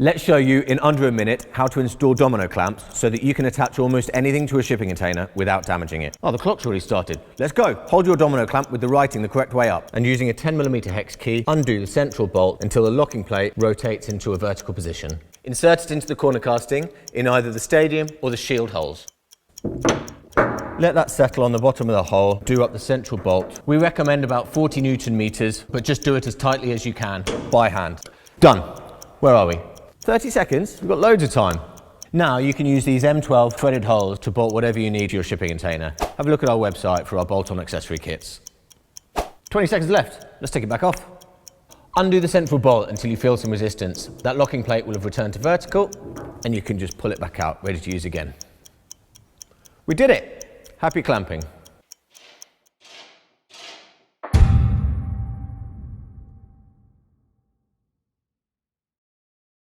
Let's show you in under a minute how to install domino clamps so that you can attach almost anything to a shipping container without damaging it. Oh, the clock's already started. Let's go. Hold your domino clamp with the writing the correct way up, and using a 10mm hex key, undo the central bolt until the locking plate rotates into a vertical position. Insert it into the corner casting in either the stadium or the shield holes. Let that settle on the bottom of the hole, do up the central bolt. We recommend about 40 Newton meters, but just do it as tightly as you can, by hand. Done. Where are we? 30 seconds, we've got loads of time. Now you can use these M12 threaded holes to bolt whatever you need to your shipping container. Have a look at our website for our bolt-on accessory kits. 20 seconds left, let's take it back off. Undo the central bolt until you feel some resistance. That locking plate will have returned to vertical, and you can just pull it back out, ready to use again. We did it! Happy clamping.